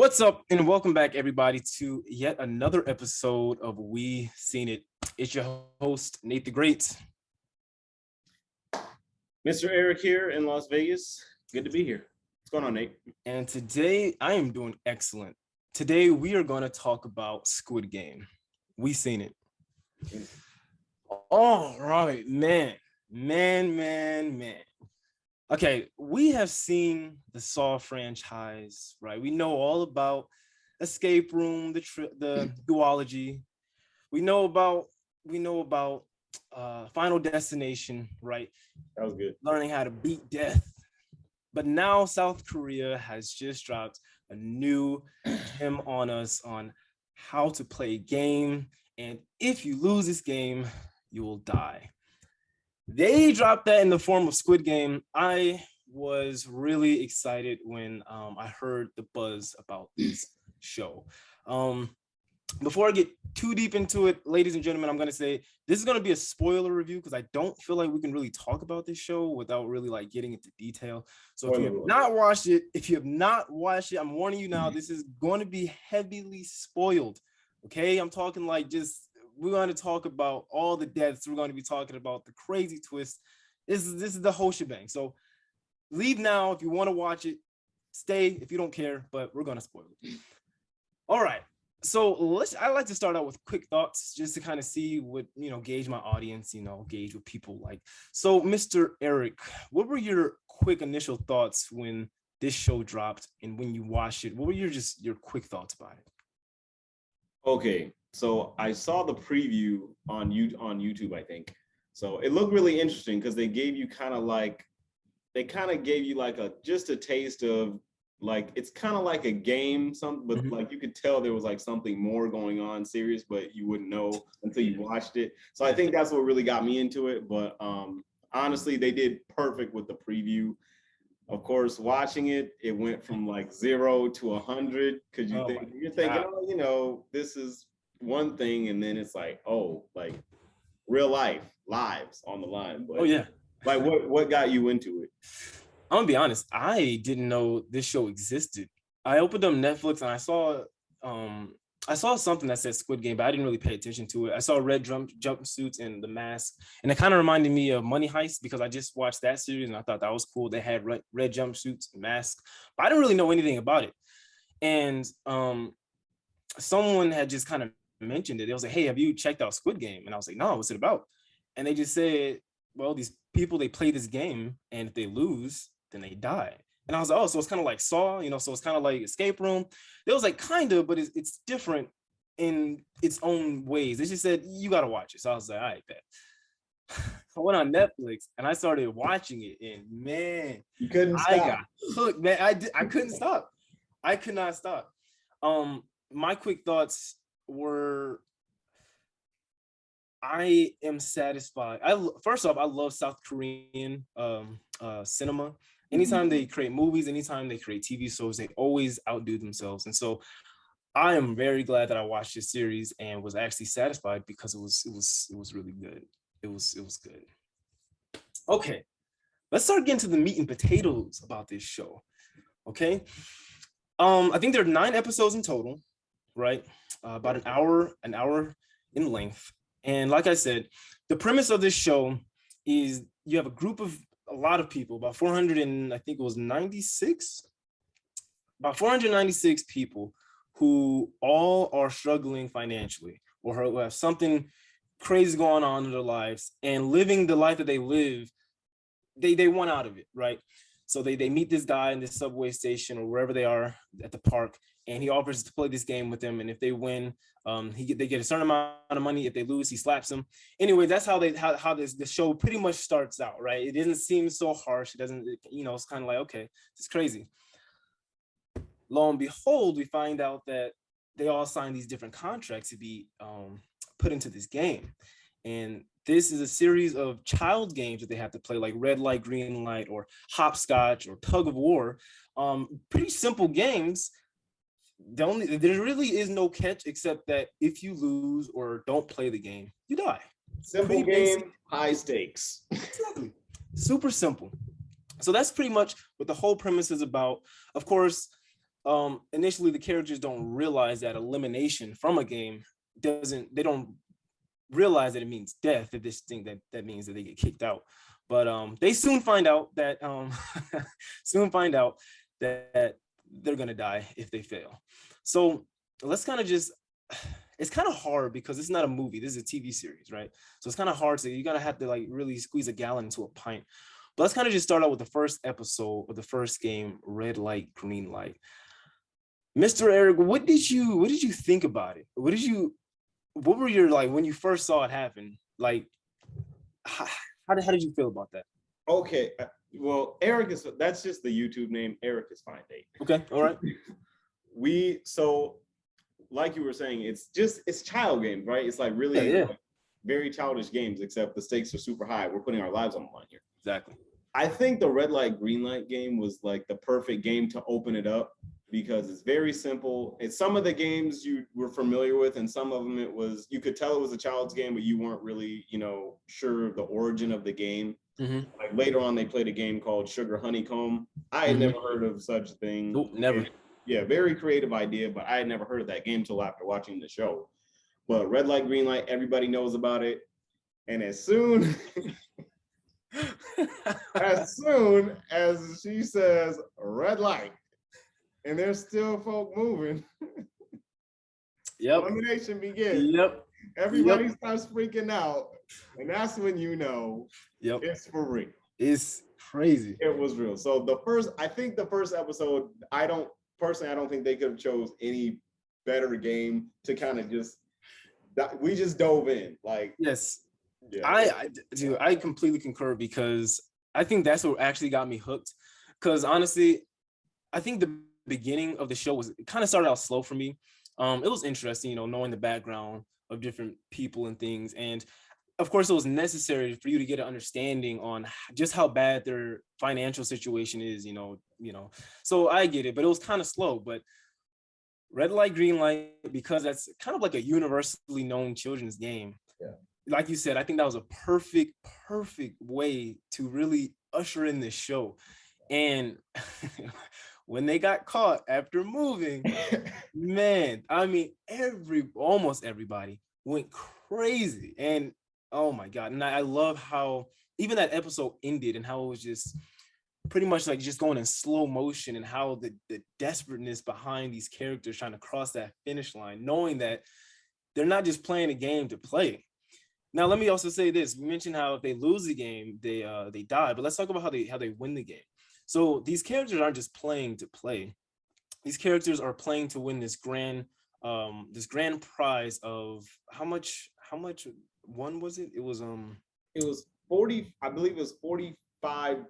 What's up, and welcome back, everybody, to yet another episode of We Seen It. It's your host, Nate the Great. Mr. Eric here in Las Vegas. Good to be here. What's going on, Nate? And today, I am doing excellent. Today, we are going to talk about Squid Game. We Seen It. All right, man. Okay, we have seen the Saw franchise, right? We know all about Escape Room, the duology. We know about Final Destination, right? That was good. Learning how to beat death. But now South Korea has just dropped a new gem on us on how to play a game. And if you lose this game, you will die. They dropped that in the form of Squid Game. I was really excited when I heard the buzz about this show. Before I get too deep into it, ladies and gentlemen, I'm going to say this is going to be a spoiler review because I don't feel like we can really talk about this show without really like getting into detail. So if you have not watched it, I'm warning you now, this is going to be heavily spoiled. Okay, I'm talking like we're going to talk about all the deaths. We're going to be talking about the crazy twist. This is the whole shebang. So leave now if you want to watch it. Stay if you don't care, but we're going to spoil it. All right. So I like to start out with quick thoughts just to kind of see what, gauge my audience, gauge what people like. So Mr. Eric, what were your quick initial thoughts when this show dropped and when you watched it? What were your quick thoughts about it? Okay, so I saw the preview on YouTube, I think. So it looked really interesting because they gave you just a taste of like, it's kind of like a game, but like you could tell there was like something more going on serious, but you wouldn't know until you watched it. So I think that's what really got me into it. But honestly, they did perfect with the preview. Of course, watching it went from like 0 to 100 because you're thinking, this is one thing, and then it's like, like real lives on the line. But like what got you into it? I'm gonna be honest, I didn't know this show existed. I opened up Netflix and I saw something that said Squid Game, but I didn't really pay attention to it. I saw red jumpsuits and the mask, and it kind of reminded me of Money Heist because I just watched that series and I thought that was cool. They had red jumpsuits and masks, but I didn't really know anything about it. And someone had just kind of mentioned it. They was like, "Hey, have you checked out Squid Game?" And I was like, "No, what's it about?" And they just said, "Well, these people, they play this game, and if they lose, then they die." And I was like, "Oh, so it's kind of like Saw, so it's kind of like Escape Room." It was like kind of, but it's different in its own ways. They just said, "You got to watch it." So I was like, "All right, bet." I went on Netflix and I started watching it, and man, you couldn't stop. I got hooked, man. I couldn't stop. I could not stop. My quick thoughts were, I am satisfied. First off, I love South Korean cinema. Anytime they create movies, anytime they create TV shows, they always outdo themselves. And so I am very glad that I watched this series and was actually satisfied because it was really good. It was good. Okay, let's start getting to the meat and potatoes about this show. Okay. I think there are 9 episodes in total, right? About an hour in length. And like I said, the premise of this show is you have a lot of people, about 496 people who all are struggling financially or who have something crazy going on in their lives, and living the life that they live, they want out of it, right? So they meet this guy in this subway station or wherever they are at the park, and he offers to play this game with them. And if they win, they get a certain amount of money. If they lose, he slaps them. Anyway, that's how the show pretty much starts out, right? It doesn't seem so harsh. It doesn't, it's kind of like, okay, it's crazy. Lo and behold, we find out that they all signed these different contracts to be put into this game. And this is a series of child games that they have to play, like red light, green light, or hopscotch, or tug of war. Pretty simple games. There really is no catch except that if you lose or don't play the game, you die. Simple game, high stakes. Exactly. Super simple. So that's pretty much what the whole premise is about. Of course, initially the characters don't realize that elimination from a game they don't realize that it means death. That this thing that means that they get kicked out. But they soon find out that soon find out that they're gonna die if they fail. So let's kind of just it's kind of hard because it's not a movie. This is a TV series, right? So it's kind of hard to you gotta have to like really squeeze a gallon into a pint. But let's kind of just start out with the first episode of the first game, Red Light, Green Light. Mr. Eric, what did you think about it? What were your like when you first saw it happen? Like how did you feel about that? Okay, well, Eric is that's just the YouTube name. Eric is fine, Dave. Okay, all right. So like you were saying, it's child games, right? It's like really like, very childish games, except the stakes are super high. We're putting our lives on the line here. Exactly. I think the red light, green light game was like the perfect game to open it up because it's very simple. It's some of the games you were familiar with, and some of them it was you could tell it was a child's game, but you weren't really, sure of the origin of the game. Mm-hmm. Like later on, they played a game called Sugar Honeycomb. I had never heard of such a thing. Nope, never. Yeah, very creative idea, but I had never heard of that game till after watching the show. But red light, green light, everybody knows about it. And as soon as she says red light, and there's still folk moving, elimination begins. Yep. Everybody starts freaking out, and that's when you know it's for real. It's crazy. It was real. So I think the first episode, I don't think they could have chose any better game to kind of we just dove in. Like, yes. Yeah. I completely concur because I think that's what actually got me hooked. Because honestly, I think the beginning of the show it kind of started out slow for me. It was interesting, knowing the background of different people and things. And of course, it was necessary for you to get an understanding on just how bad their financial situation is, So I get it, but it was kind of slow. But red light, green light, because that's kind of like a universally known children's game. Yeah. Like you said, I think that was a perfect way to really usher in this show. And when they got caught after moving, man, I mean, almost everybody went crazy. And oh my God. And I love how even that episode ended and how it was just pretty much like just going in slow motion and how the desperateness behind these characters trying to cross that finish line, knowing that they're not just playing a game to play. Now, let me also say this. We mentioned how if they lose the game, they die. But let's talk about how they win the game. So these characters aren't just playing to play. These characters are playing to win this grand prize of how much one was it? It was 40, I believe it was 45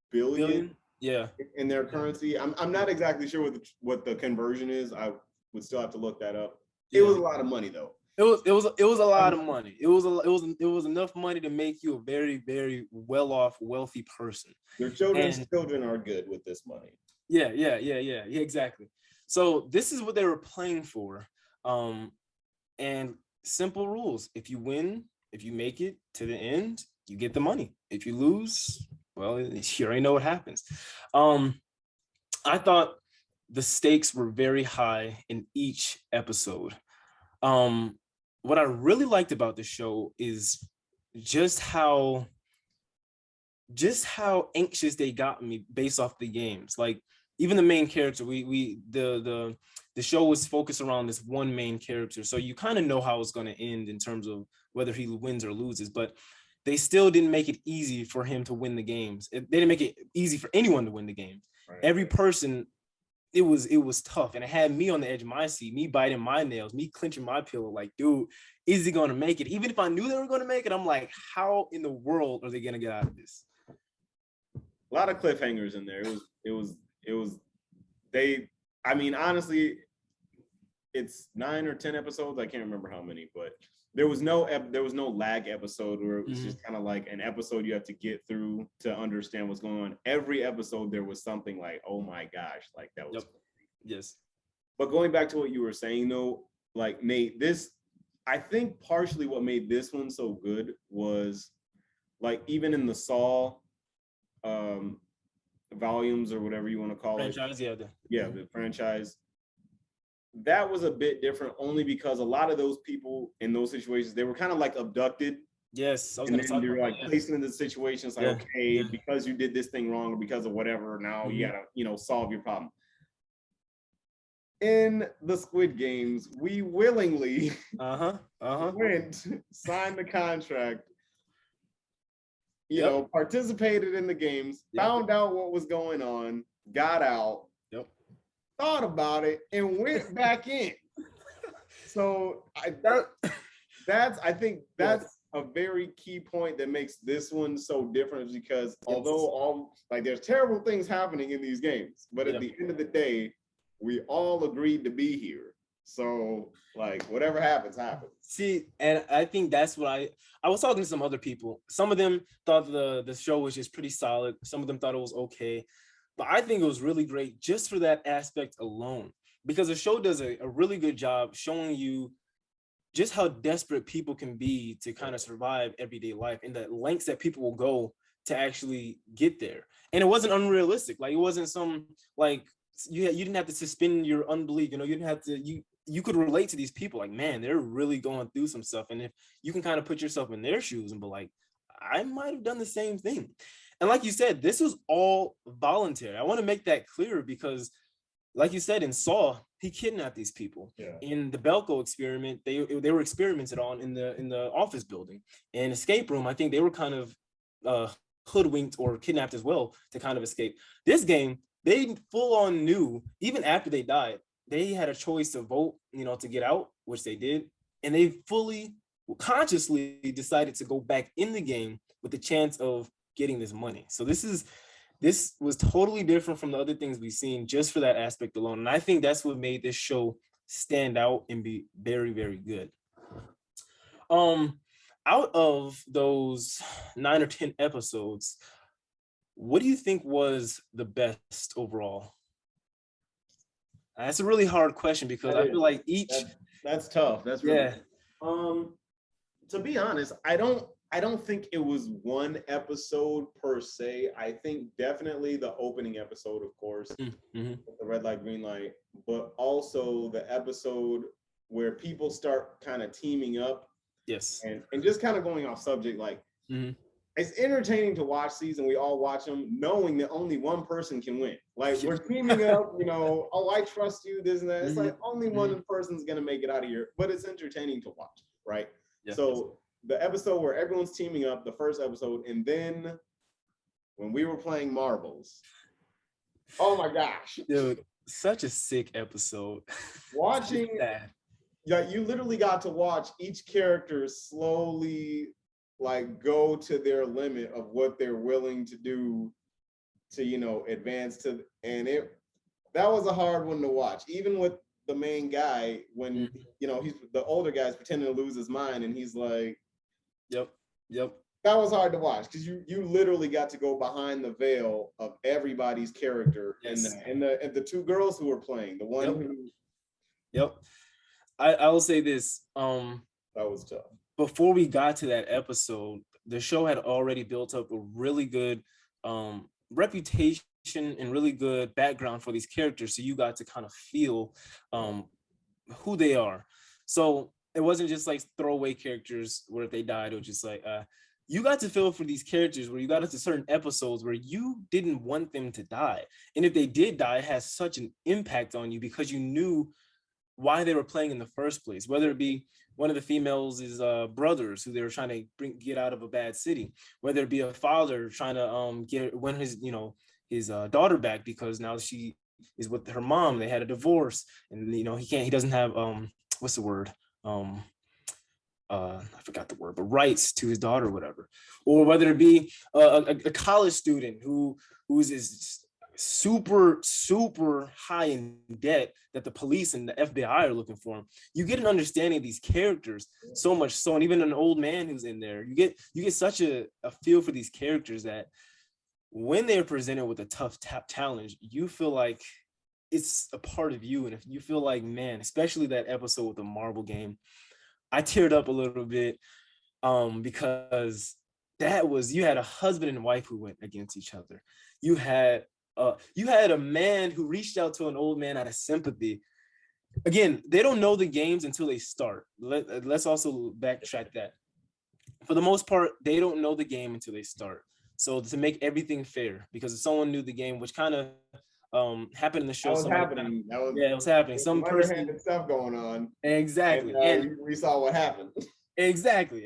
billion. Yeah. In their currency. I'm not exactly sure what the conversion is. I would still have to look that up. It was a lot of money though. It was a lot of money. It was enough money to make you a very, very well-off, wealthy person. Your children are good with this money. Yeah, exactly. So this is what they were playing for. And simple rules. If you win, if you make it to the end, you get the money. If you lose, well, you already know what happens. I thought the stakes were very high in each episode. What I really liked about the show is just how anxious they got me based off the games. Like even the main character, the show was focused around this one main character, so you kind of know how it's going to end in terms of whether he wins or loses. But they still didn't make it easy for him to win the games. They didn't make it easy for anyone to win the games. Right. Every person. It was tough, and it had me on the edge of my seat, me biting my nails, me clenching my pillow, like, dude, is he going to make it? Even if I knew they were going to make it, I'm like, how in the world are they going to get out of this? A lot of cliffhangers in there. I mean, honestly, it's 9 or 10 episodes. I can't remember how many, but there was no lag episode where it was just kind of like an episode you have to get through to understand what's going on. Every episode there was something like, oh my gosh, like that was yes. But going back to what you were saying though, like Nate, I think partially what made this one so good was like even in the Saw volumes or whatever you want to call Franchise, yeah. it. Yeah, the franchise. That was a bit different only because a lot of those people in those situations, they were kind of like abducted. Yes, I was And gonna then talk they're about like that. Yeah. placed into situations like, Yeah. okay, Yeah. because you did this thing wrong or because of whatever, now you gotta, solve your problem. In the Squid Games, we willingly went, signed the contract, Yep. participated in the games, Yep. found out what was going on, got out, Yep. thought about it, and went back in. So I think that's a very key point that makes this one so different, because although there's terrible things happening in these games, but at the end of the day, we all agreed to be here. So like whatever happens, happens. See, and I think that's what I was talking to some other people. Some of them thought the show was just pretty solid. Some of them thought it was okay. But I think it was really great just for that aspect alone, because the show does a really good job showing you just how desperate people can be to kind of survive everyday life and the lengths that people will go to actually get there. And it wasn't unrealistic. Like it wasn't some like you didn't have to suspend your unbelief. You didn't have to you could relate to these people. Like, man, they're really going through some stuff. And if you can kind of put yourself in their shoes and be like, I might have done the same thing. And like you said, this was all voluntary. I want to make that clear because like you said, in Saw, he kidnapped these people. Yeah. In the Belko experiment, they were experimented on in the office building. In Escape Room, I think they were kind of hoodwinked or kidnapped as well to kind of escape. This game, they full on knew, even after they died, they had a choice to vote, to get out, which they did, and they fully, consciously decided to go back in the game with the chance of getting this money. So this was totally different from the other things we've seen just for that aspect alone. And I think that's what made this show stand out and be very, very good. Out of those 9 or 10 episodes, what do you think was the best overall? That's a really hard question because I feel like that's tough. That's really to be honest, I don't think it was one episode per se. I think definitely the opening episode, of course, the red light, green light, but also the episode where people start kind of teaming up. Yes. And just kind of going off subject, like it's entertaining to watch these, and we all watch them knowing that only one person can win. Like we're teaming up, oh, I trust you, this and that. It's like only one person's gonna make it out of here, but it's entertaining to watch, right? Yeah. So the episode where everyone's teaming up, the first episode, and then when we were playing marbles, oh my gosh, dude, such a sick episode. Watching that, yeah, you literally got to watch each character slowly like go to their limit of what they're willing to do to advance to, and that was a hard one to watch, even with the main guy when he's the older guy's pretending to lose his mind, and he's like, yep, that was hard to watch because you literally got to go behind the veil of everybody's character. Yes. and the two girls who were playing, the one who I will say this, that was tough. Before we got to that episode, the show had already built up a really good reputation and really good background for these characters, so you got to kind of feel who they are. So it wasn't just like throwaway characters where if they died, it was just like you got to feel for these characters where you got into certain episodes where you didn't want them to die, and if they did die, it has such an impact on you because you knew why they were playing in the first place, whether it be one of the females is brothers who they were trying to get out of a bad city, whether it be a father trying to win his his daughter back because now she is with her mom, they had a divorce, and he doesn't have what's the word, I forgot the word, but rights to his daughter or whatever, or whether it be a college student who's is super high in debt that the police and the FBI are looking for him. You get an understanding of these characters so much so, and even an old man who's in there, you get such a feel for these characters that when they're presented with a tough challenge, you feel like it's a part of you. And if you feel like, man, especially that episode with the marble game, I teared up a little bit because you had a husband and wife who went against each other. You had You had a man who reached out to an old man out of sympathy. Again, they don't know the games until they start. Let's also backtrack that. For the most part, they don't know the game until they start. So to make everything fair, because if someone knew the game, which kind of happened in the show, that was happening. Yeah, it was happening. Some underhanded stuff going on. Exactly, and we saw what happened. Exactly.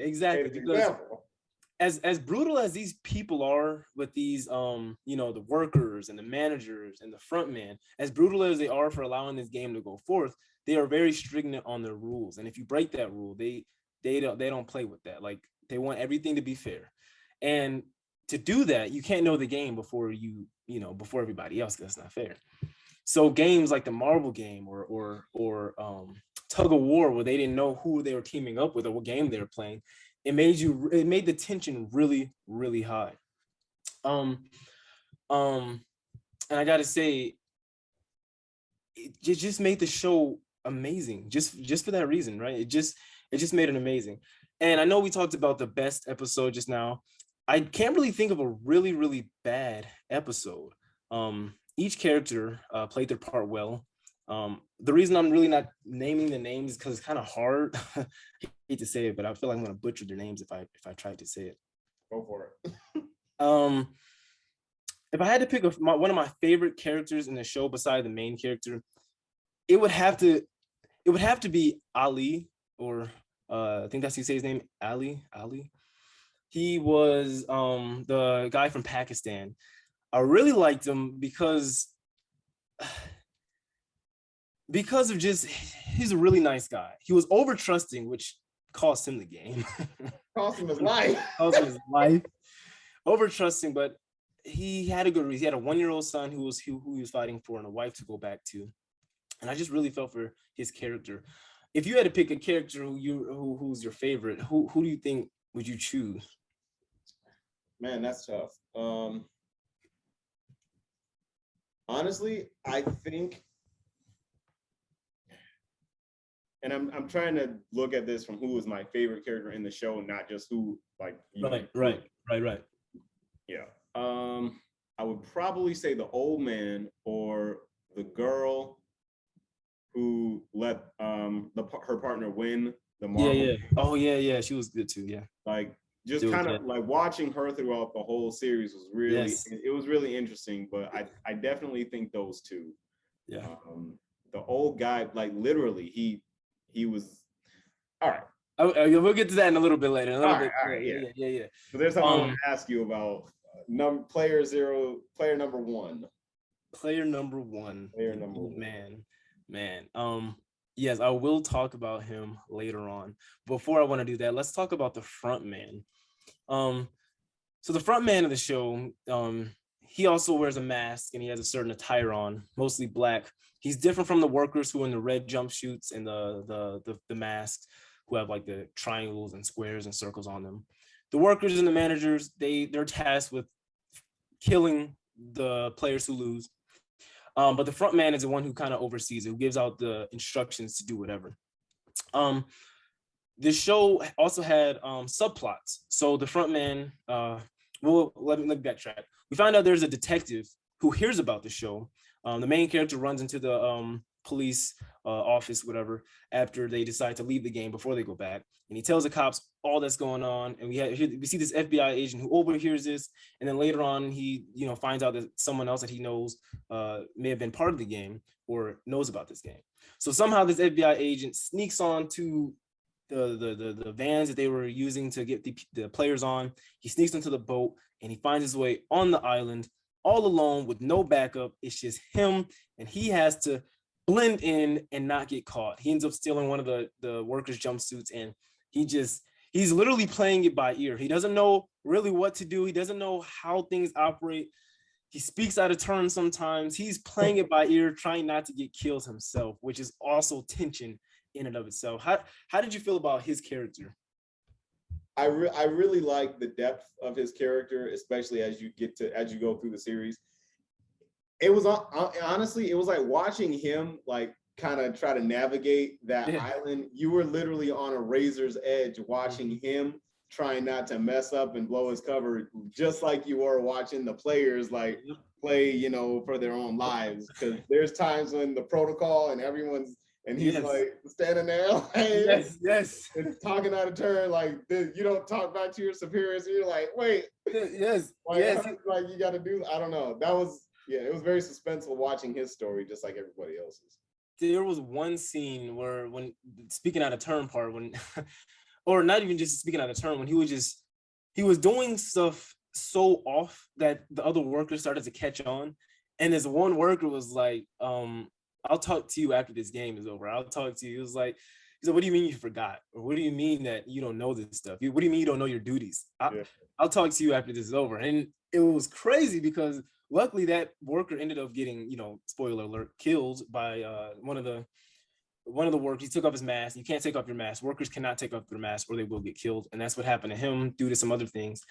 Because as brutal as these people are with these the workers and the managers and the front man, as brutal as they are for allowing this game to go forth, they are very stringent on their rules. And if you break that rule, they don't play with that. Like, they want everything to be fair. And to do that, you can't know the game before before everybody else, because that's not fair. So games like the marble game or tug of war, where they didn't know who they were teaming up with or what game they were playing, it made the tension really, really high. And I gotta say, it just made the show amazing, just for that reason, right? It just made it amazing. And I know we talked about the best episode just now. I can't really think of a really, really bad episode. Each character played their part well. The reason I'm really not naming the names is because it's kind of hard. I hate to say it, but I feel like I'm going to butcher their names if I tried to say it. Go for it. If I had to pick one of my favorite characters in the show beside the main character, it would have to be Ali, or I think that's how you say his name, Ali. He was the guy from Pakistan. I really liked him because of just, he's a really nice guy. He was over trusting, which cost him the game. Cost him his life. Over trusting, but he had a good reason. He had a 1-year-old son who he was fighting for, and a wife to go back to. And I just really felt for his character. If you had to pick a character who's your favorite, who do you think would you choose? Man, that's tough. Honestly, I think, and I'm trying to look at this from who was my favorite character in the show, not just who, like, Right. Yeah. I would probably say the old man, or the girl who let her partner win the marble. Yeah. Oh yeah. She was good too. Yeah. Like, just kind of like watching her throughout the whole series was really, it was really interesting. But I definitely think those two. Yeah. The old guy, like, literally, he was, all right. We'll get to that in a little bit later. All right, yeah. So there's something I want to ask you about. Player number one. Man. Yes, I will talk about him later on. Before I want to do that, let's talk about the front man. So the front man of the show, he also wears a mask, and he has a certain attire on, mostly black. He's different from the workers who are in the red jumpsuits and the masks, who have like the triangles and squares and circles on them. The workers and the managers, they're tasked with killing the players who lose. But the front man is the one who kind of oversees it, who gives out the instructions to do whatever. This show also had subplots. So the front man, let me backtrack. We find out there's a detective who hears about the show. The main character runs into the police office, whatever, after they decide to leave the game before they go back. And he tells the cops all that's going on. And we see this FBI agent who overhears this. And then later on, he finds out that someone else that he knows may have been part of the game or knows about this game. So somehow this FBI agent sneaks on to the vans that they were using to get the players on. He sneaks into the boat, and he finds his way on the island all alone with no backup. It's just him, and he has to blend in and not get caught. He ends up stealing one of the workers' jumpsuits, and he's literally playing it by ear. He doesn't know really what to do. He doesn't know how things operate. He speaks out of turn sometimes. He's playing it by ear, trying not to get killed himself, which is also tension in and of itself. How did you feel about his character? I really like the depth of his character, especially as you go through the series. It was honestly, it was like watching him like kind of try to navigate that island. You were literally on a razor's edge watching him trying not to mess up and blow his cover, just like you were watching the players like play, you know, for their own lives. Because there's times when the protocol and everyone's and he's like standing there like and talking out of turn, like you don't talk back to your superiors. And you're like, wait, like you got to do. I don't know. That was it was very suspenseful watching his story, just like everybody else's. There was one scene where when speaking out of turn part when or not even just speaking out of turn, when he was doing stuff so off that the other workers started to catch on. And this one worker was like, I'll talk to you after this game is over. I'll talk to you. He was like, what do you mean you forgot? Or what do you mean that you don't know this stuff? What do you mean you don't know your duties? I'll talk to you after this is over. And it was crazy because luckily that worker ended up getting, you know, spoiler alert, killed by one of the workers. He took off his mask. You can't take off your mask. Workers cannot take off their mask or they will get killed. And that's what happened to him due to some other things.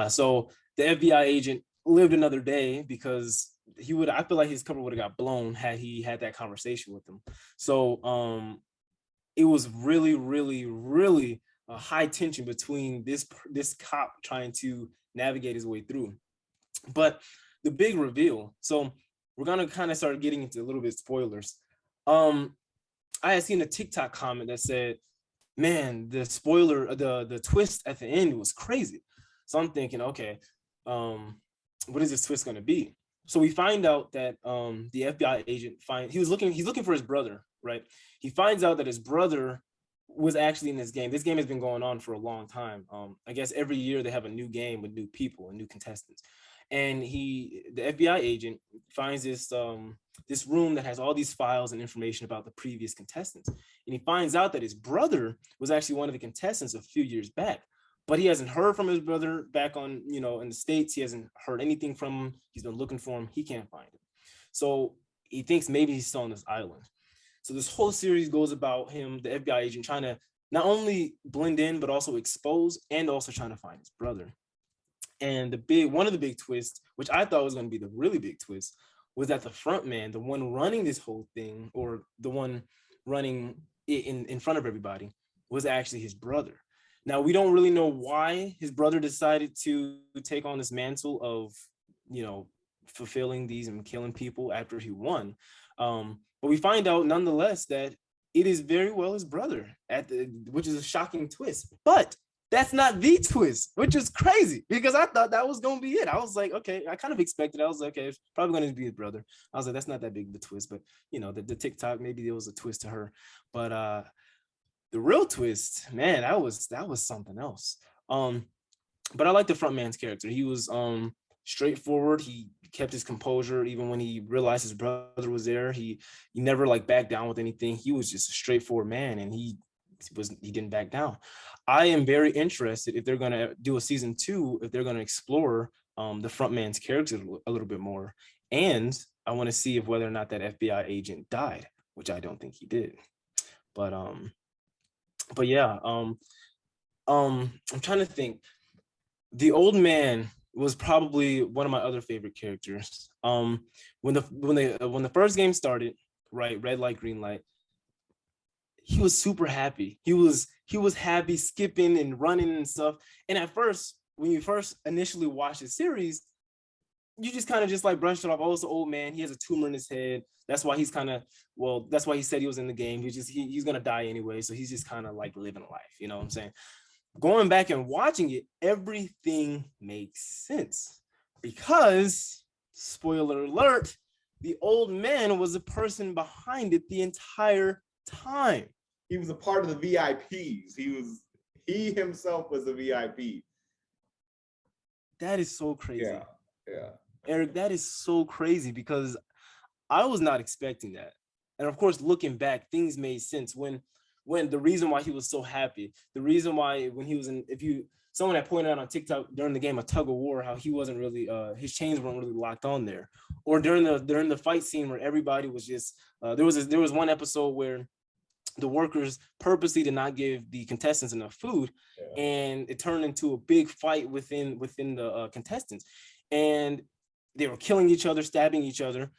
So the FBI agent lived another day because I feel like his cover would have got blown had he had that conversation with them. So it was really, really, really a high tension between this cop trying to navigate his way through. But the big reveal. So we're gonna kind of start getting into a little bit spoilers. I had seen a TikTok comment that said, man, the spoiler, the twist at the end was crazy. So I'm thinking, okay, what is this twist going to be? So we find out that the FBI agent he's looking for his brother, right? He finds out that his brother was actually in this game. This game has been going on for a long time. I guess every year they have a new game with new people and new contestants. And the FBI agent finds this room that has all these files and information about the previous contestants. And he finds out that his brother was actually one of the contestants a few years back, but he hasn't heard from his brother back on, you know, in the States. He hasn't heard anything from him. He's been looking for him. He can't find him. So he thinks maybe he's still on this island. So this whole series goes about him, the FBI agent, trying to not only blend in, but also expose and also trying to find his brother. And one of the big twists, which I thought was going to be the really big twist, was that the front man, the one running this whole thing, or the one running it in front of everybody, was actually his brother. Now, we don't really know why his brother decided to take on this mantle of, you know, fulfilling these and killing people after he won. But we find out nonetheless that it is very well his brother, which is a shocking twist. But that's not the twist, which is crazy because I thought that was going to be it. I was like, okay, I kind of expected. I was like, okay, it's probably going to be his brother. I was like, that's not that big of a twist, but you know, the TikTok, maybe there was a twist to her, but the real twist, man, that was something else. But I like the front man's character. He was straightforward. He kept his composure even when he realized his brother was there. He never like backed down with anything. He was just a straightforward man, and he didn't back down. I am very interested if they're going to do a season 2, if they're going to explore the front man's character a little bit more. And I want to see if whether or not that FBI agent died, which I don't think he did. But yeah, I'm trying to think. The old man was probably one of my other favorite characters. When the first game started, right, red light, green light, he was super happy. He was happy, skipping and running and stuff. And at first, when you first initially watch the series, you just kind of just like brushed it off. Oh, it's an old man. He has a tumor in his head. That's why he's that's why he said he was in the game. He's gonna die anyway. So he's just kind of like living life. You know what I'm saying? Going back and watching it, everything makes sense because, spoiler alert, the old man was the person behind it the entire time. He was a part of the VIPs. He himself was a VIP. That is so crazy. Yeah. Eric, that is so crazy because I was not expecting that. And of course, looking back, things made sense when the reason why he was so happy, the reason why when he was someone had pointed out on TikTok during the game of tug of war, how he wasn't really, his chains weren't really locked on there, or during the fight scene where everybody was just, there was one episode where the workers purposely did not give the contestants enough food, and it turned into a big fight within the contestants, and they were killing each other, stabbing each other.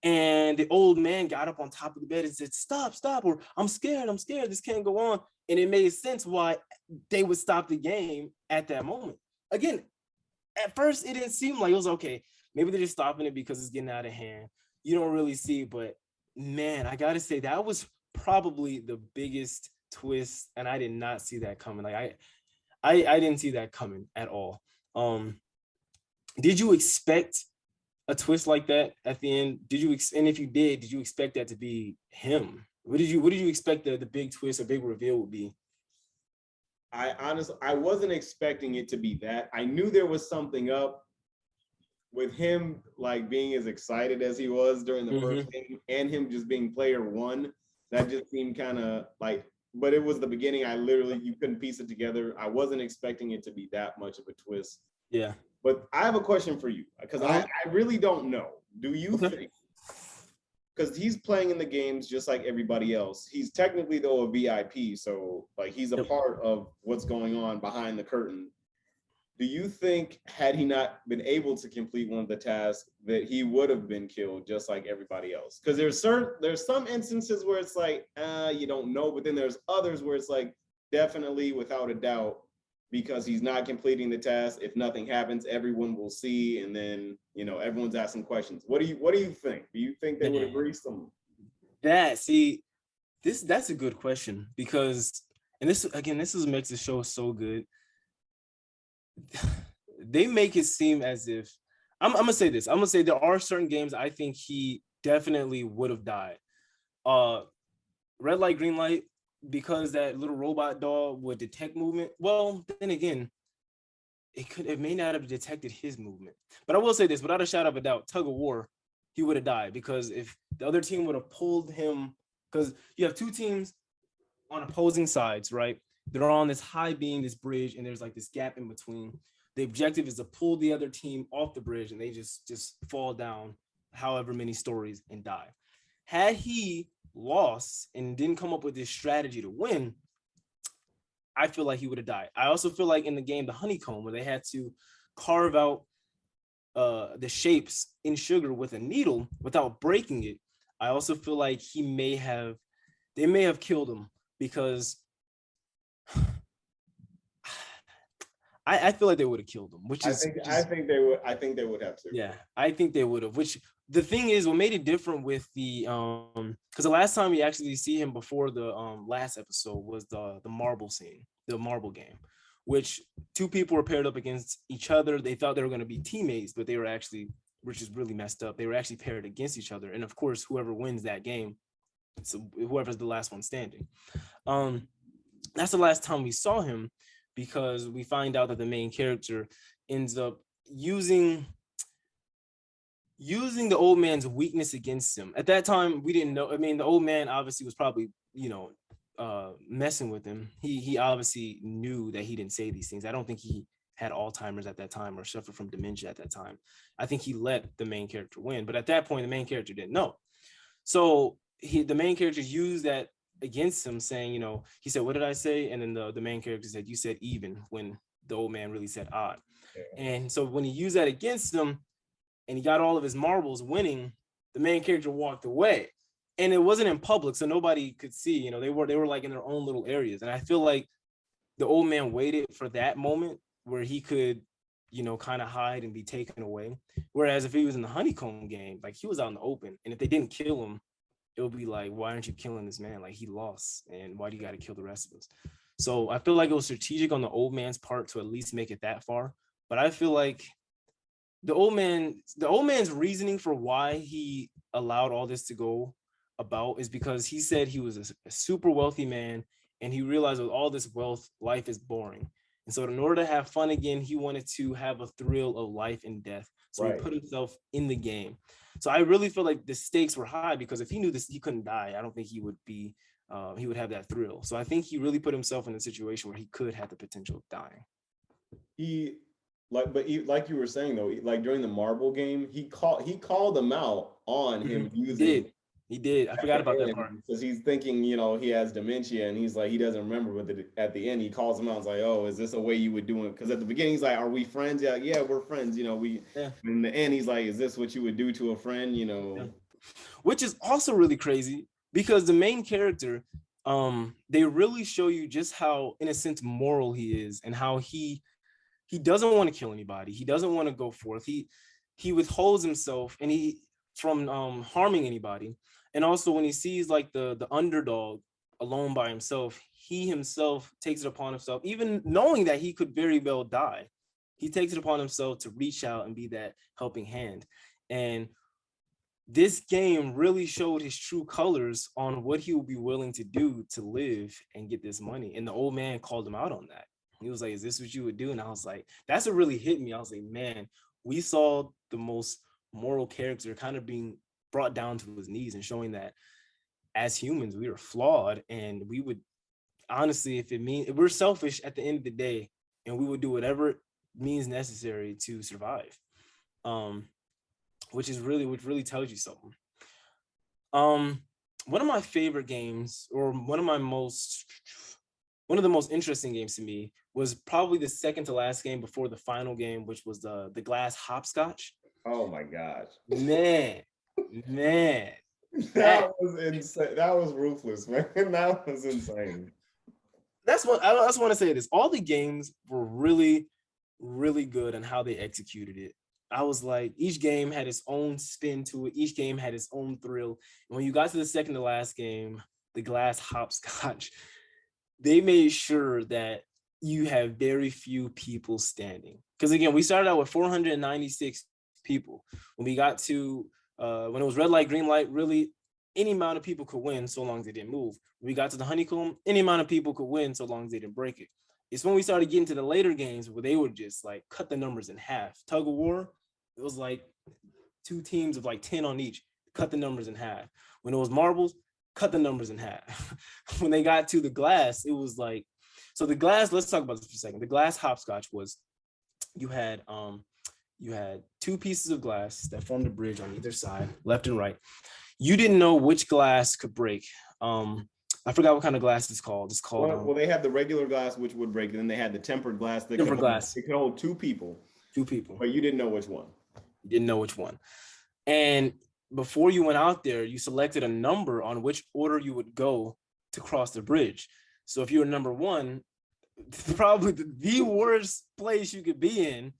And the old man got up on top of the bed and said, stop, or I'm scared, this can't go on. And it made sense why they would stop the game at that moment. Again, at first it didn't seem like it was okay. Maybe they're just stopping it because it's getting out of hand. You don't really see, but man, I gotta say that was probably the biggest twist, and I did not see that coming. Like I didn't see that coming at all. Um, did you expect a twist like that at the end? And if you did you expect that to be him? What did you expect the big twist or big reveal would be? I wasn't expecting it to be that. I knew there was something up with him, like being as excited as he was during the first game, and him just being player one. That just seemed kind of like, but it was the beginning. You couldn't piece it together. I wasn't expecting it to be that much of a twist. Yeah. But I have a question for you, because I really don't know. Do you think, because he's playing in the games just like everybody else, he's technically though a VIP, so like he's a part of what's going on behind the curtain. Do you think, had he not been able to complete one of the tasks, that he would have been killed just like everybody else? Because there's some instances where it's like, you don't know, but then there's others where it's like, definitely without a doubt, because he's not completing the task. If nothing happens, everyone will see, and then everyone's asking questions. What do you think? Do you think they would agree? That's a good question, because, and this is what makes the show so good. They make it seem as if I'm gonna say this. I'm gonna say there are certain games I think he definitely would have died. Red light, green light, because that little robot doll would detect movement. Well, then again, it may not have detected his movement. But I will say this, without a shadow of a doubt, tug of war, he would have died, because if the other team would have pulled him, because you have two teams on opposing sides, right? They're on this high beam, this bridge, and there's like this gap in between. The objective is to pull the other team off the bridge, and they just fall down however many stories and die. Had he lost and didn't come up with this strategy to win, I feel like he would have died. I also feel like in the game, the honeycomb, where they had to carve out the shapes in sugar with a needle without breaking it, I also feel like they may have killed him, because I feel like they would have killed him, which is I think they would. I think they would have to. Yeah, I think they would have. Which, the thing is, what made it different with the because the last time we actually see him before the last episode was the marble scene, the marble game, which two people were paired up against each other. They thought they were going to be teammates, but they were actually, which is really messed up, they were actually paired against each other. And of course, whoever wins that game, so whoever's the last one standing. That's the last time we saw him, because we find out that the main character ends up using the old man's weakness against him. At that time, we didn't know. I mean, the old man obviously was probably, messing with him. He obviously knew that he didn't say these things. I don't think he had Alzheimer's at that time or suffered from dementia at that time. I think he let the main character win. But at that point, the main character didn't know. So the main character used that against him, saying, he said, "What did I say?" And then the main character said, "You said even," when the old man really said odd. Yeah. And so when he used that against him and he got all of his marbles winning, the main character walked away. And it wasn't in public, so nobody could see. They were like in their own little areas. And I feel like the old man waited for that moment where he could, kind of hide and be taken away. Whereas if he was in the honeycomb game, like, he was out in the open. And if they didn't kill him, it would be like, why aren't you killing this man? Like, he lost, and why do you got to kill the rest of us? So I feel like it was strategic on the old man's part to at least make it that far. But I feel like the old man's reasoning for why he allowed all this to go about is because he said he was a super wealthy man, and he realized with all this wealth, life is boring. And so in order to have fun again, he wanted to have a thrill of life and death. So He put himself in the game. So I really feel like the stakes were high, because if he knew this, he couldn't die, I don't think he would have that thrill. So I think he really put himself in a situation where he could have the potential of dying. Like you were saying though, like during the marble game, he called them out on him using. He did. I forgot about that part. Because he's thinking, he has dementia, and he's like, he doesn't remember. But at the end, he calls him out. He's like, "Oh, is this a way you would do it?" Because at the beginning, he's like, "Are we friends?" Yeah, we're friends. In the end, he's like, "Is this what you would do to a friend?" Which is also really crazy, because the main character, they really show you just how, in a sense, moral he is, and how he doesn't want to kill anybody. He doesn't want to go forth. He withholds himself and he from harming anybody. And also when he sees like the underdog alone by himself, he himself takes it upon himself, even knowing that he could very well die. He takes it upon himself to reach out and be that helping hand. And this game really showed his true colors on what he would be willing to do to live and get this money. And the old man called him out on that. He was like, "Is this what you would do?" And I was like, that's what really hit me. I was like, man, we saw the most moral character kind of being brought down to his knees and showing that as humans, we are flawed and we would honestly, if we're selfish at the end of the day, and we would do whatever means necessary to survive. Um, which really tells you something. Um, one of my favorite games, or one of the most interesting games to me, was probably the second to last game before the final game, which was the glass hopscotch. Oh my gosh. Man, man. That was insane. That was ruthless, man. That was insane. That's what I just want to say this. All the games were really, really good on how they executed it. I was like, each game had its own spin to it. Each game had its own thrill. And when you got to the second to last game, the glass hopscotch, they made sure that you have very few people standing. Because again, we started out with 496 people. When we got to when it was red light, green light, really any amount of people could win so long as they didn't move. When we got to the honeycomb, any amount of people could win so long as they didn't break it. It's when we started getting to the later games where they would just like cut the numbers in half. Tug of war, it was like two teams of like 10 on each, cut the numbers in half. When it was marbles, cut the numbers in half. When they got to the glass, it was like, so the glass, let's talk about this for a second. The glass hopscotch was, you had two pieces of glass that formed a bridge on either side, left and right. You didn't know which glass could break. I forgot what kind of glass it's called. It's called well, they had the regular glass which would break, and then they had the tempered glass that could hold two people. Two people. But you didn't know which one. You didn't know which one. And before you went out there, you selected a number on which order you would go to cross the bridge. So if you were number one, probably the worst place you could be in,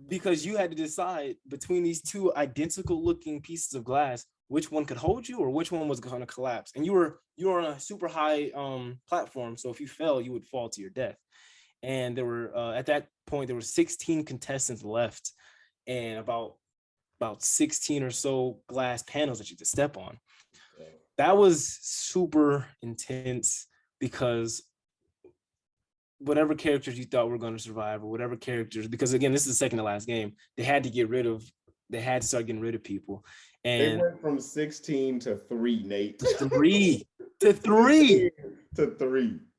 because you had to decide between these two identical looking pieces of glass which one could hold you or which one was going to collapse. And you were on a super high platform, so if you fell, you would fall to your death. And there were at that point there were 16 contestants left, and about 16 or so glass panels that you could step on. That was super intense, because whatever characters you thought were going to survive, or whatever characters, because again, this is the second to last game, they had to start getting rid of people. And they went from 16 to 3, Nate. To three.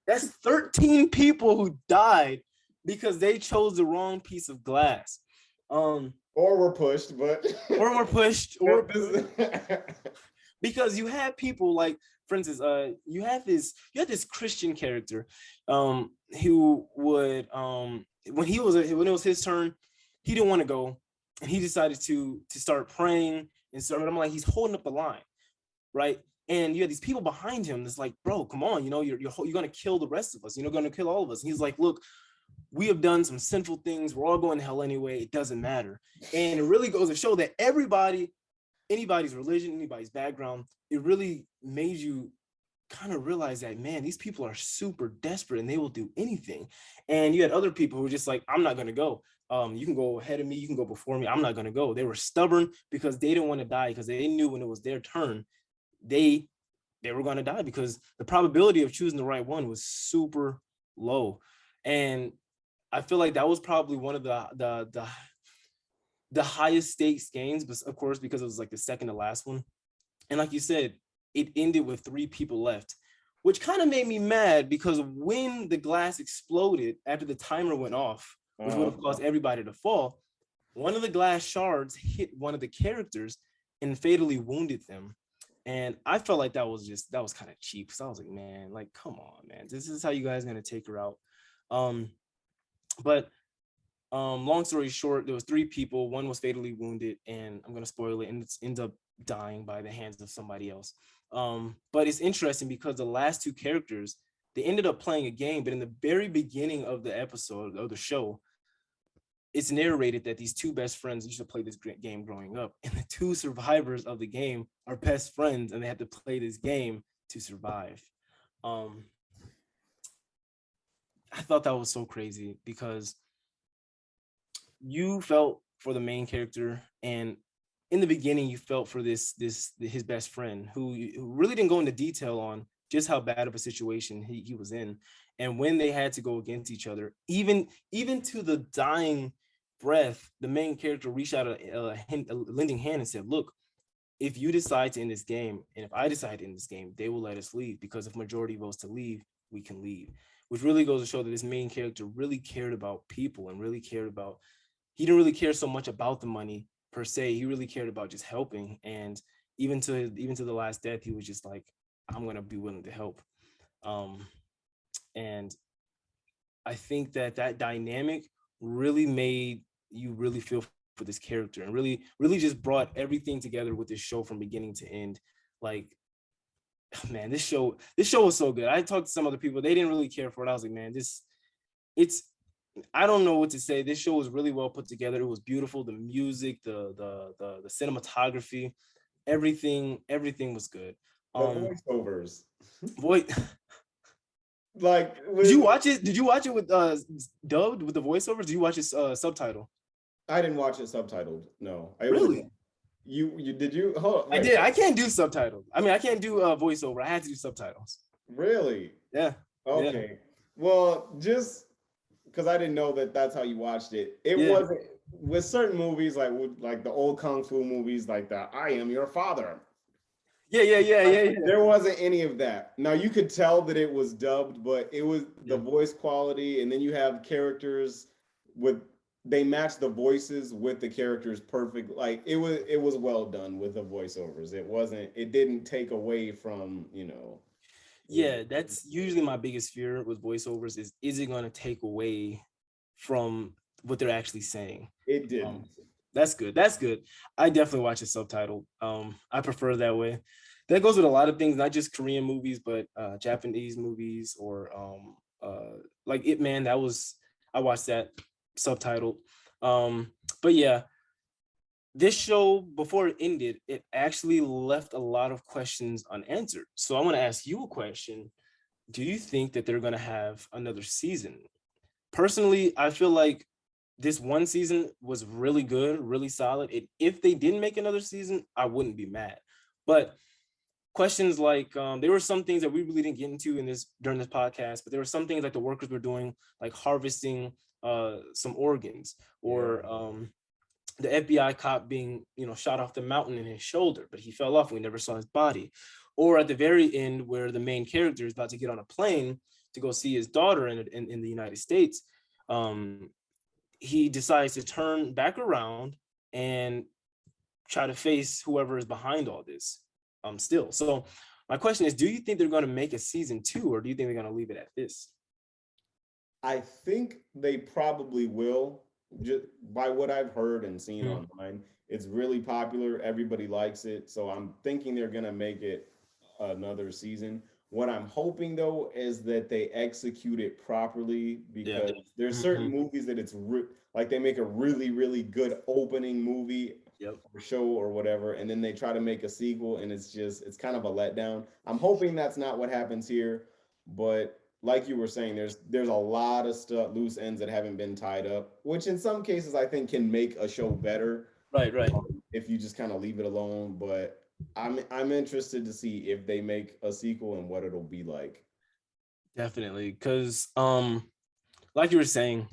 That's 13 people who died because they chose the wrong piece of glass. Or were pushed, or because you had people like, for instance, you had this Christian character who would when it was his turn, he didn't want to go, and he decided to start praying and start. I'm like, he's holding up the line, right? And you had these people behind him that's like, bro, come on, you're gonna kill the rest of us, gonna kill all of us. And he's like, look, we have done some sinful things. We're all going to hell anyway. It doesn't matter. And it really goes to show that anybody's religion, anybody's background, it really made you kind of realize that, man, these people are super desperate and they will do anything. And you had other people who were just like, I'm not going to go. You can go ahead of me. You can go before me. I'm not going to go. They were stubborn because they didn't want to die, because they knew when it was their turn, they were going to die, because the probability of choosing the right one was super low. And I feel like that was probably one of the highest stakes games, but of course, because it was like the second to last one. And like you said, it ended with 3 people left, which kind of made me mad, because when the glass exploded after the timer went off, which would have caused everybody to fall, one of the glass shards hit one of the characters and fatally wounded them. And I felt like that was kind of cheap. So I was like, man, like, come on, man, this is how you guys are gonna take her out. But long story short, there was 3 people. One was fatally wounded, and I'm gonna spoil it, and it ends up dying by the hands of somebody else. But it's interesting because the last two characters, they ended up playing a game, but in the very beginning of the episode of the show, it's narrated that these two best friends used to play this game growing up, and the two survivors of the game are best friends, and they have to play this game to survive. Um, I thought that was so crazy because you felt for the main character, and in the beginning you felt for this his best friend who really didn't go into detail on just how bad of a situation he was in. And when they had to go against each other, even to the dying breath, the main character reached out a lending hand and said, look, if you decide to end this game, and if I decide to end this game, they will let us leave, because if majority votes to leave, we can leave. Which really goes to show that this main character really cared about people and really cared about, he didn't really care so much about the money per se. He really cared about just helping. And even to the last death, he was just like, I'm gonna be willing to help. Um, and I think that dynamic really made you really feel for this character, and really just brought everything together with this show from beginning to end. Like, man, this show was so good. I talked to some other people, they didn't really care for it. I was like, man, it's I don't know what to say. This show was really well put together. It was beautiful. The music, the cinematography, everything was good. The voiceovers. Boy, Like, did you watch it? Did you watch it with dubbed with the voiceovers? Did you watch it subtitle? I didn't watch it subtitled. No, Really? You did you? Hold on, I did. I can't do subtitles. I mean, I can't do voiceover. I had to do subtitles. Really? Yeah. Okay. Yeah. Well, just because I didn't know that that's how you watched it. It Yeah. wasn't with certain movies like the old kung fu movies, like the "I am your father." Yeah. There wasn't any of that. Now you could tell that it was dubbed, but it was the voice quality, and then you have characters with they match the voices with the characters perfect. Like it was well done with the voiceovers. It didn't take away from, Yeah, that's usually my biggest fear with voiceovers is it going to take away from what they're actually saying? it didn't. That's good. That's good. I definitely watch it subtitled. I prefer that way. That goes with a lot of things, not just Korean movies, but Japanese movies, or like Ip Man. I watched that subtitled. But yeah, this show, before it ended, it actually left a lot of questions unanswered. So I want to ask you a question. Do you think that they're going to have another season? Personally, I feel like this one season was really good, really solid. If they didn't make another season, I wouldn't be mad. But questions like, there were some things that we really didn't get into during this podcast, but there were some things like the workers were doing, like harvesting some organs, or the FBI cop being, shot off the mountain in his shoulder, but he fell off. We never saw his body. Or at the very end, where the main character is about to get on a plane to go see his daughter in the United States, he decides to turn back around and try to face whoever is behind all this. Still. So my question is, do you think they're going to make a season 2, or do you think they're going to leave it at this? I think they probably will. Just by what I've heard and seen online, it's really popular. Everybody likes it. So I'm thinking they're going to make it another season. What I'm hoping though is that they execute it properly, because there's certain movies that like they make a really, really good opening movie or show or whatever, and then they try to make a sequel and it's kind of a letdown. I'm hoping that's not what happens here, but like you were saying, there's a lot of stuff, loose ends that haven't been tied up, which in some cases I think can make a show better. Right. If you just kind of leave it alone. But I'm interested to see if they make a sequel and what it'll be like. Definitely, because like you were saying,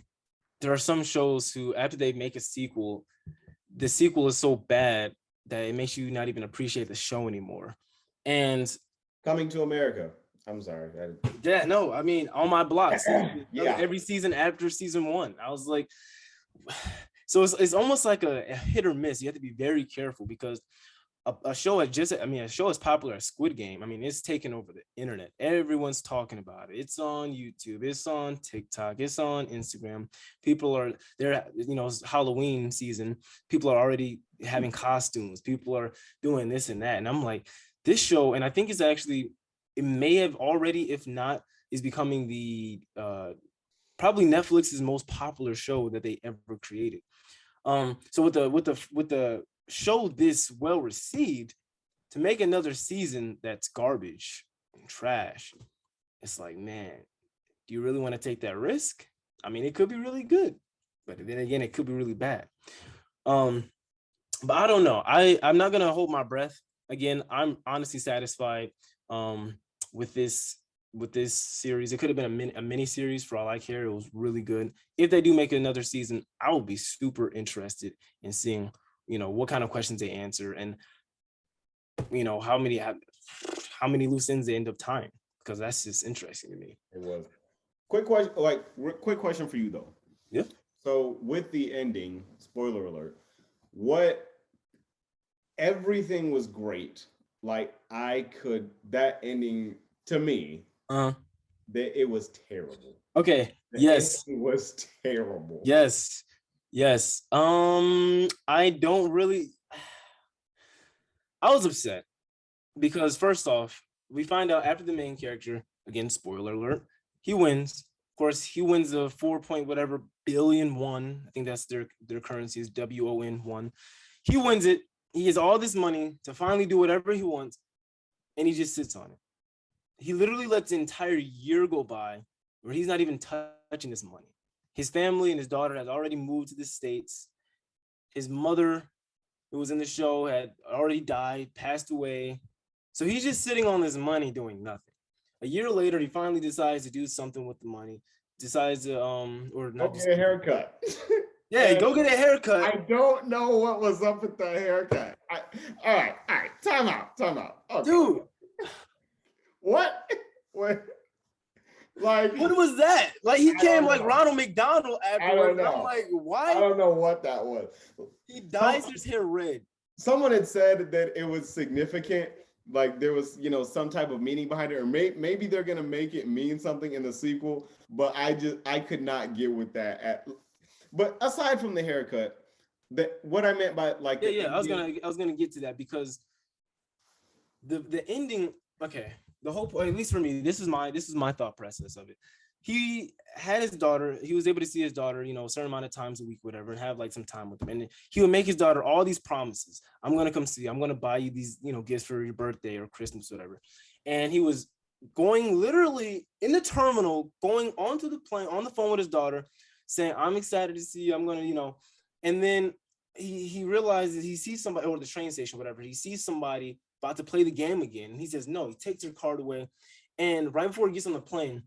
there are some shows who, after they make a sequel, the sequel is so bad that it makes you not even appreciate the show anymore. And Coming to America. I'm sorry. yeah, no, I mean, on my block, Yeah. every season after season 1, I was like, so it's almost like a hit or miss. You have to be very careful, because a show a show as popular as Squid Game, I mean, it's taken over the internet. Everyone's talking about it. It's on YouTube, it's on TikTok, it's on Instagram. People are there, it's Halloween season. People are already having costumes. People are doing this and that. And I'm like, this show, and I think it's actually, it may have already, if not, is becoming the probably Netflix's most popular show that they ever created. So with the show this well received, to make another season that's garbage and trash, it's like, man, do you really want to take that risk? I mean, it could be really good, but then again, it could be really bad. Um, but I don't know. I'm not gonna hold my breath. Again, I'm honestly satisfied um with this series. It could have been a mini series for all I care. It was really good. If they do make another season, I will be super interested in seeing, what kind of questions they answer, and how many loose ends they end up tying, because that's just interesting to me. It was. Quick question for you though. Yeah. So with the ending, spoiler alert, what everything was great. Like that ending to me, that it was terrible. Okay. The Yes. ending was terrible. Yes. Yes. I don't really. I was upset because first off, we find out after the main character, again, spoiler alert, he wins. Of course, he wins the 4 point whatever billion won. I think that's their currency is WON1. He wins it. He has all this money to finally do whatever he wants, and he just sits on it. He literally lets the entire year go by where he's not even touching this money. His family and his daughter has already moved to the States. His mother, who was in the show, had already died, passed away. So he's just sitting on this money doing nothing. A year later, he finally decides to do something with the money. Decides to or not get a haircut. Yeah, go get a haircut. I don't know what was up with the haircut. All right. Time out. Okay. Dude. What? Like, what was that? Like, he came like Ronald McDonald afterwards. I'm like, why? I don't know what that was. He dyes his hair red. Someone had said that it was significant, like there was, some type of meaning behind it, or maybe they're gonna make it mean something in the sequel. But I could not get with that. But aside from the haircut, what I meant by like, I was gonna get to that, because the ending. Okay, the whole point, at least for me, this is my thought process of it. He had his daughter. He was able to see his daughter, a certain amount of times a week, whatever, and have like some time with him. And he would make his daughter all these promises. I'm gonna come see you. I'm gonna buy you these, gifts for your birthday or Christmas, whatever. And he was going literally in the terminal, going onto the plane, on the phone with his daughter, saying, "I'm excited to see you. I'm gonna," and then he realizes he sees somebody, or the train station, whatever. He sees somebody about to play the game again. And he says, no, he takes her card away. And right before he gets on the plane,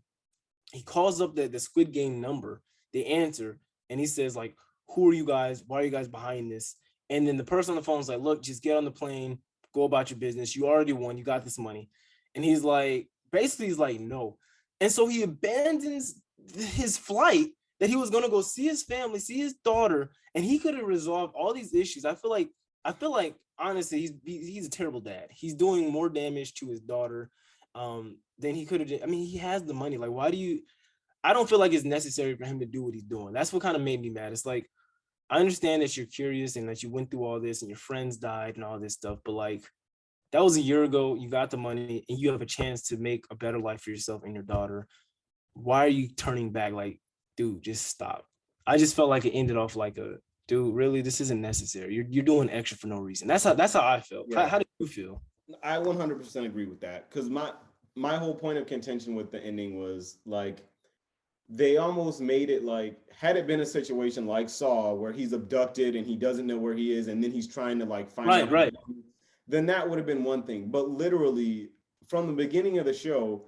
he calls up the Squid Game number. They answer, and he says, like, who are you guys? Why are you guys behind this? And then the person on the phone is like, look, just get on the plane, go about your business. You already won. You got this money. And he's like, no. And so he abandons his flight that he was going to go see his family, see his daughter, and he could have resolved all these issues. I feel like honestly, he's a terrible dad. He's doing more damage to his daughter than he could have. I mean, he has the money. Like, why do you? I don't feel like it's necessary for him to do what he's doing. That's what kind of made me mad. It's like, I understand that you're curious and that you went through all this and your friends died and all this stuff, but like, that was a year ago. You got the money and you have a chance to make a better life for yourself and your daughter. Why are you turning back? Like, dude, just stop. I just felt like it ended off like dude, really, this isn't necessary. You're doing extra for no reason. That's how I felt. Yeah. How do you feel? I 100% agree with that, because my whole point of contention with the ending was like, they almost made it like, had it been a situation like Saw where he's abducted and he doesn't know where he is and then he's trying to like find out, right, then that would have been one thing. But literally from the beginning of the show,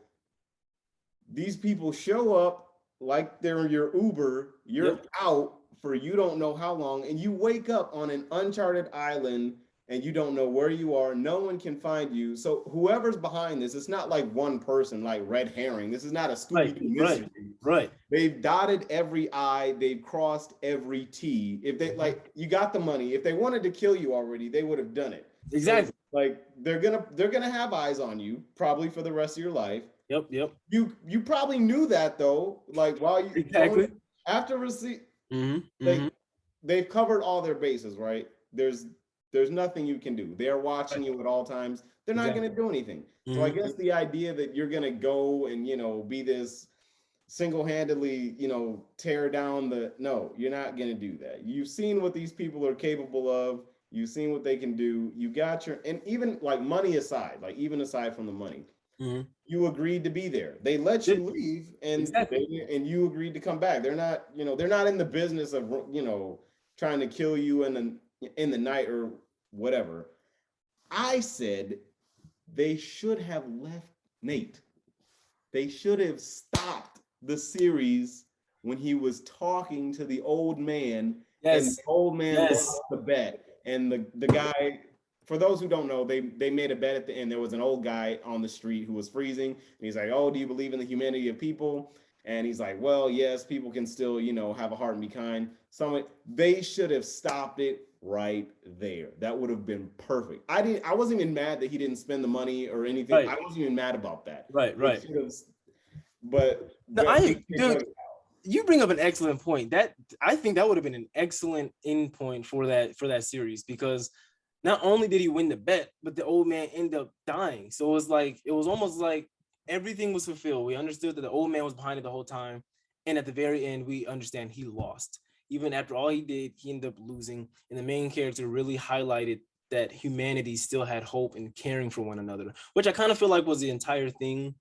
these people show up like they're your Uber, you're out for you don't know how long, and you wake up on an uncharted island and you don't know where you are. No one can find you. So whoever's behind this, it's not like one person, like red herring. This is not a Scooby-Doo mystery. Right. They've dotted every I, they've crossed every T. If they like, you got the money. If they wanted to kill you already, they would have done it. Exactly. So, like they're gonna have eyes on you probably for the rest of your life. Yep. You probably knew that though. Like while you exactly after receipt, they've covered all their bases, right? There's there's nothing you can do. They're watching you at all times. They're not Exactly. going to do anything. So I Mhm. guess the idea that you're going to go and, be this single-handedly, tear down the no, you're not going to do that. You've seen what these people are capable of. You've seen what they can do. You got your, and even like money aside, like even aside from the money, Mhm. you agreed to be there. They let Yeah, you leave, and exactly. you agreed to come back. They're not in the business of trying to kill you in the night or whatever. I said they should have left Nate. They should have stopped the series when he was talking to the old man, and Yes. the old man Yes. lost the bet. And the guy, for those who don't know, they made a bet at the end. There was an old guy on the street who was freezing, and he's like, "Oh, do you believe in the humanity of people?" And he's like, "Well, yes, people can still, have a heart and be kind." So they should have stopped it right there. That would have been perfect. I wasn't even mad that he didn't spend the money or anything. Right. I wasn't even mad about that. Right. They Right. should have, but No, they dude, drug it. you bring up an excellent point. That I think that would have been an excellent end point for that series, because not only did he win the bet, but the old man ended up dying. So it was almost like everything was fulfilled. We understood that the old man was behind it the whole time, and at the very end, we understand he lost. Even after all he did, he ended up losing, and the main character really highlighted that humanity still had hope and caring for one another, which I kind of feel like was the entire thing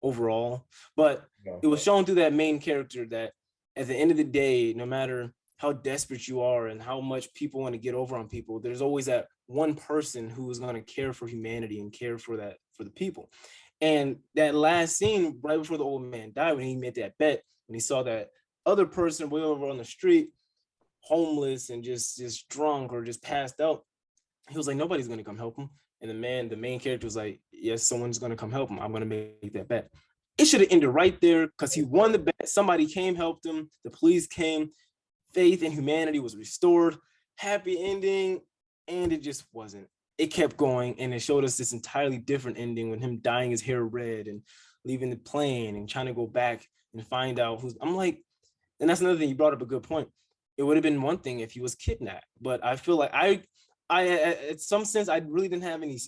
overall. But Yeah. it was shown through that main character that at the end of the day, no matter how desperate you are and how much people want to get over on people, there's always that one person who is going to care for humanity and care for the people. And that last scene right before the old man died, when he made that bet, when he saw that other person way over on the street, homeless and just drunk or just passed out, he was like, nobody's going to come help him. And the main character was like, yes, someone's going to come help him. I'm going to make that bet. It should have ended right there, because he won the bet. Somebody came, helped him. The police came. Faith in humanity was restored. Happy ending. And it just wasn't. It kept going, and it showed us this entirely different ending, when him dyeing his hair red and leaving the plane and trying to go back and find out who's. I'm like, and that's another thing, you brought up a good point. It would have been one thing if he was kidnapped, but I feel like I in some sense I really didn't have any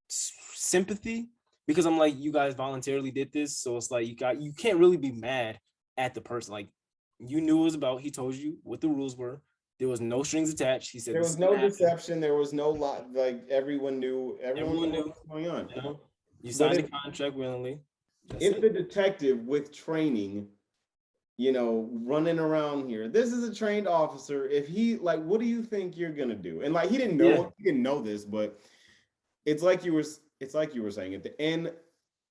sympathy, because I'm like, you guys voluntarily did this, so it's like you can't really be mad at the person. Like, you knew it was about, he told you what the rules were. There was no strings attached. He said There this was is no gonna happen. deception. There was no lot. Like everyone Everyone knew what knew. was going on. You know, you But signed the contract willingly. That's if it. the detective with training, running around here, this is a trained officer. If he like, what do you think you're gonna do? And like, Yeah. he didn't know this, but it's like you were, saying at the end,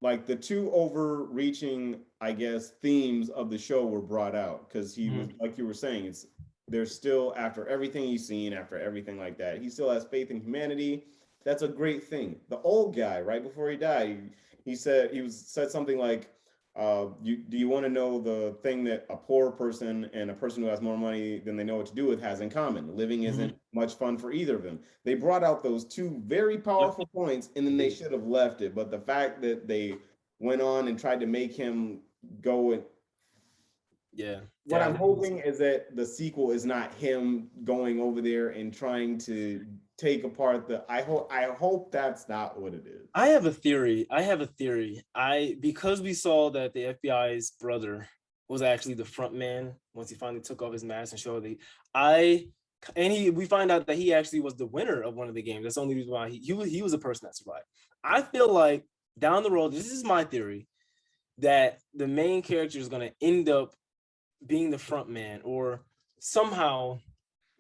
like the two overreaching, I guess, themes of the show were brought out, because he was, Mhm. like you were saying, it's there's still, after everything he's seen, after everything like that, he still has faith in humanity. That's a great thing. The old guy, right before he died, said something like, do you want to know the thing that a poor person and a person who has more money than they know what to do with has in common? Living isn't Mhm. much fun for either of them. They brought out those two very Yep. powerful points, and then they should have left it. But the fact that they went on and tried to make him go and, Yeah. what I'm That was, hoping is that the sequel is not him going over there and trying to take apart the. I hope that's not what it is. I have a theory. Because we saw that the FBI's brother was actually the front man once he finally took off his mask and showed the I and he we find out that he actually was the winner of one of the games. That's the only reason why he was a person that survived. I feel like down the road, this is my theory, that the main character is gonna end up being the front man, or somehow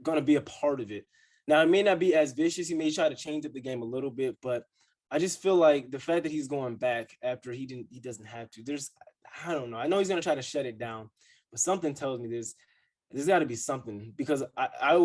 gonna be a part of it. Now, it may not be as vicious. He may try to change up the game a little bit, but I just feel like the fact that he's going back after he doesn't have to. I don't know. I know he's gonna try to shut it down, but something tells me there's got to be something, because I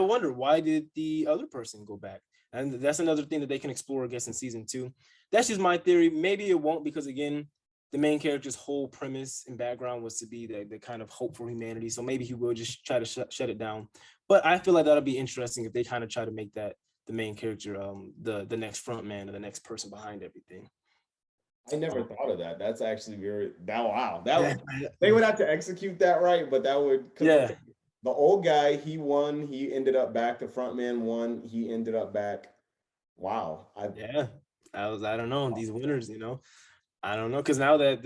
wonder, why did the other person go back? And that's another thing that they can explore, I guess, in season 2. That's just my theory. Maybe it won't, because again, the main character's whole premise and background was to be the kind of hope for humanity. So maybe he will just try to shut it down. But I feel like that'll be interesting if they kind of try to make that the main character, the next front man or the next person behind everything. I never Um, thought of that. That's actually very that wow. That yeah, would, they would have to execute that right, but that would, because yeah, The old guy, he won. He ended up back. The front man won. He ended up back. Wow. Yeah, I don't know these winners, I don't know, because now that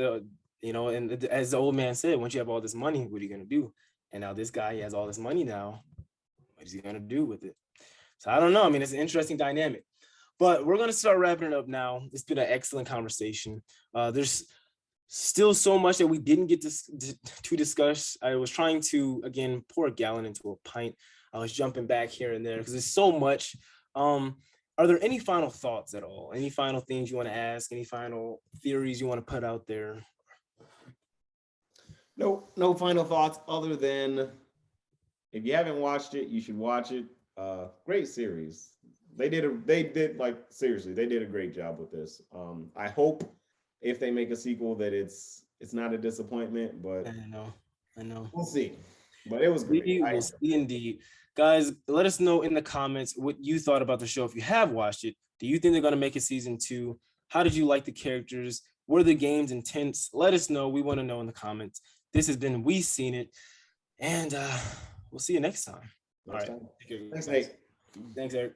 and as the old man said, once you have all this money, what are you gonna do? And now this guy, he has all this money now. What is he gonna do with it? So I don't know. I mean, it's an interesting dynamic. But we're gonna start wrapping it up now. It's been an excellent conversation. There's still so much that we didn't get to discuss. I was trying to again pour a gallon into a pint. I was jumping back here and there because there's so much. Are there any final thoughts at all? Any final things you want to ask? Any final theories you want to put out there? No final thoughts other than if you haven't watched it, you should watch it. Great series. They did like seriously, they did a great job with this. I hope if they make a sequel that it's not a disappointment, but I know. We'll see. But it was great. We will see indeed. Guys, let us know in the comments what you thought about the show. If you have watched it, do you think they're going to make a season 2? How did you like the characters? Were the games intense? Let us know. We want to know in the comments. This has been We Seen It. And we'll see you next time. All right. Thanks, Nate. Thanks, Eric.